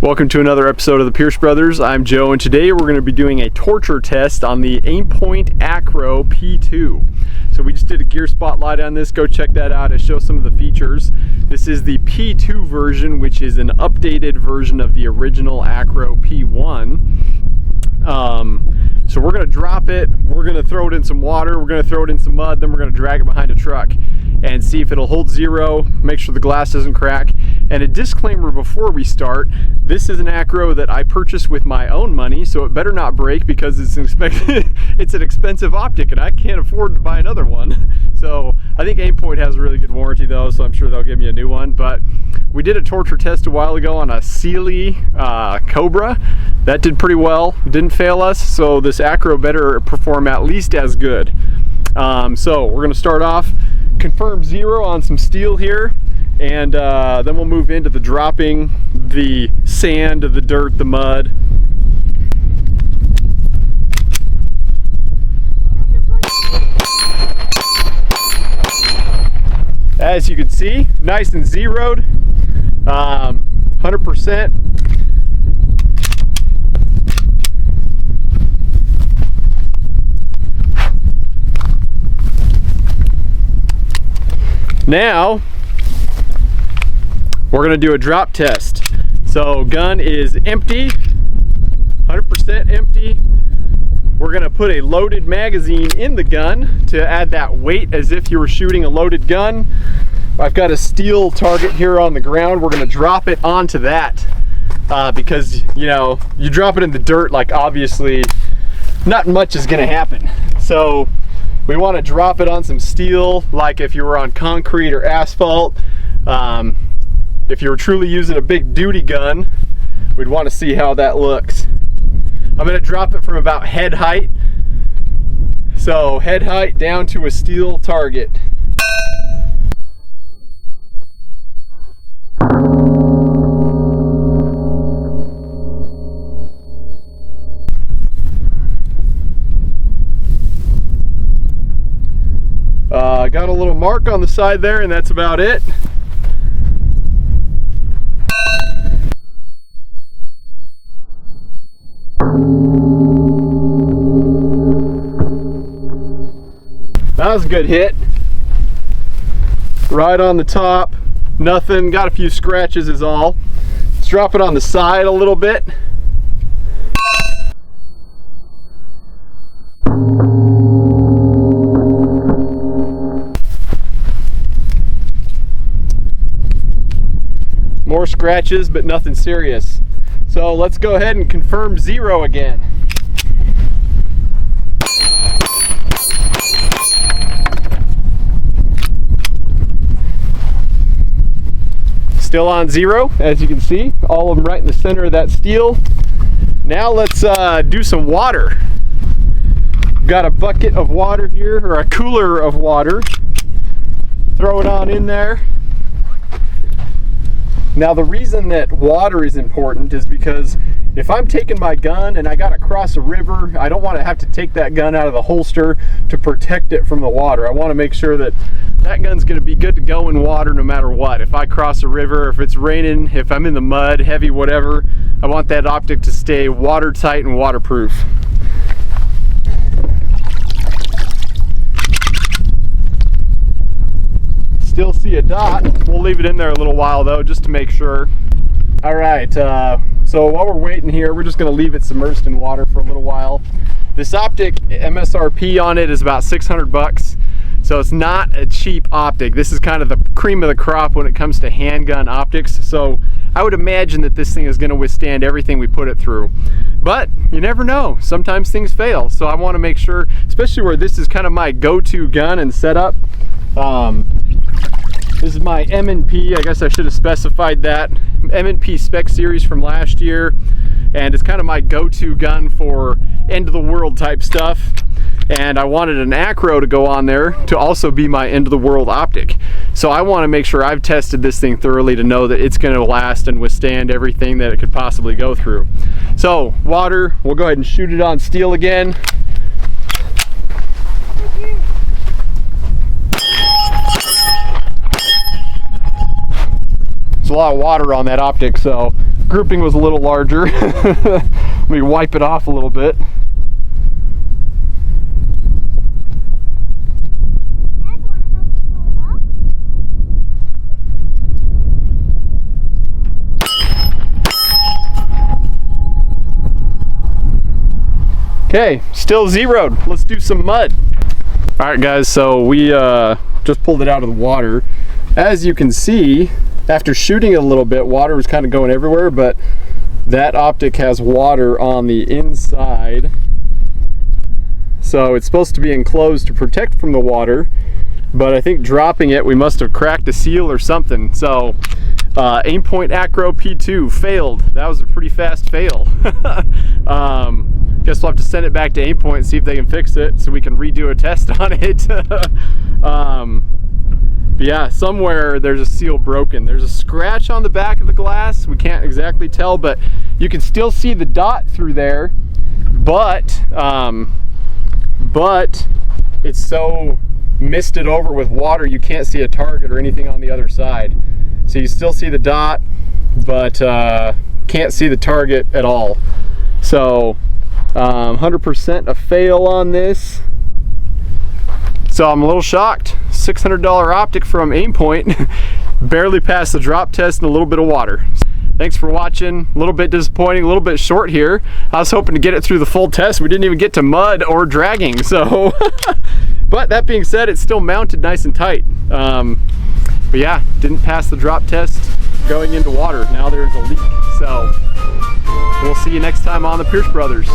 Welcome to another episode of the Pierce Brothers. I'm Joe, and today we're going to be doing a torture test on the Aimpoint ACRO P-2. So we just did a gear spotlight on this. Go check that out. I show some of the features. This is the P-2 version, which is an updated version of the original ACRO P-1. So we're going to drop it, we're going to throw it in some water, we're going to throw it in some mud, then we're going to drag it behind a truck and see if it'll hold zero, make sure the glass doesn't crack. And a disclaimer before we start, this is an ACRO that I purchased with my own money, so it better not break because it's an expensive optic and I can't afford to buy another one. So I think Aimpoint has a really good warranty though, so I'm sure they'll give me a new one. But we did a torture test a while ago on a Sealy Cobra. That did pretty well, didn't fail us, so this ACRO better perform at least as good. So we're gonna start off, confirm zero on some steel here, and then we'll move into the dropping the sand, the dirt, the mud. As you can see, nice and zeroed, 100%. Now, we're gonna do a drop test. So gun is empty, 100% empty. We're gonna put a loaded magazine in the gun to add that weight as if you were shooting a loaded gun. I've got a steel target here on the ground. We're gonna drop it onto that because, you know, you drop it in the dirt, like obviously not much is gonna happen. So we want to drop it on some steel, like if you were on concrete or asphalt. If you were truly using a big duty gun, we'd want to see how that looks. I'm going to drop it from about head height. So head height down to a steel target. Got a little mark on the side there, and that's about it. That was a good hit. Right on the top, nothing, got a few scratches is all. Let's drop it on the side a little bit. More scratches, but nothing serious. So let's go ahead and confirm zero again. Still on zero, as you can see, all of them right in the center of that steel. Now let's do some water. Got a bucket of water here, or a cooler of water. Throw it on in there. Now the reason that water is important is because if I'm taking my gun and I gotta cross a river, I don't want to have to take that gun out of the holster to protect it from the water. I want to make sure that that gun's gonna be good to go in water no matter what. If I cross a river, if it's raining, if I'm in the mud, heavy, whatever, I want that optic to stay watertight and waterproof. Still see a dot. We'll leave it in there a little while though, just to make sure. All right, so while we're waiting here, we're just gonna leave it submerged in water for a little while. This optic, MSRP on it is about 600 bucks. So it's not a cheap optic. This is kind of the cream of the crop when it comes to handgun optics. So I would imagine that this thing is gonna withstand everything we put it through. But you never know, sometimes things fail. So I wanna make sure, especially where this is kind of my go-to gun and setup. This is my M&P, I guess I should have specified that. M&P spec series from last year, and it's kind of my go-to gun for end of the world type stuff. And I wanted an ACRO to go on there to also be my end of the world optic. So I want to make sure I've tested this thing thoroughly to know that it's going to last and withstand everything that it could possibly go through. So water, we'll go ahead and shoot it on steel again. a lot of water on that optic, so grouping was a little larger. Let me wipe it off a little bit. Okay, still zeroed. Let's do some mud. All right, guys, so we just pulled it out of the water. As you can see, after shooting it a little bit, water was kind of going everywhere, but that optic has water on the inside. So it's supposed to be enclosed to protect from the water, but I think dropping it, we must have cracked a seal or something. So Aimpoint ACRO P-2 failed. That was a pretty fast fail. Guess we'll have to send it back to Aimpoint and see if they can fix it so we can redo a test on it. But yeah, somewhere there's a seal broken. There's a scratch on the back of the glass. We can't exactly tell, but you can still see the dot through there. But it's so misted over with water, you can't see a target or anything on the other side. So you still see the dot, but can't see the target at all. So 100% a fail on this. So I'm a little shocked. $600 optic from Aimpoint. Barely passed the drop test in a little bit of water. Thanks for watching. A little bit disappointing, a little bit short here. I was hoping to get it through the full test. We didn't even get to mud or dragging, so. But that being said, it's still mounted nice and tight. But yeah, didn't pass the drop test going into water. Now there's a leak. So we'll see you next time on the Pierce Brothers.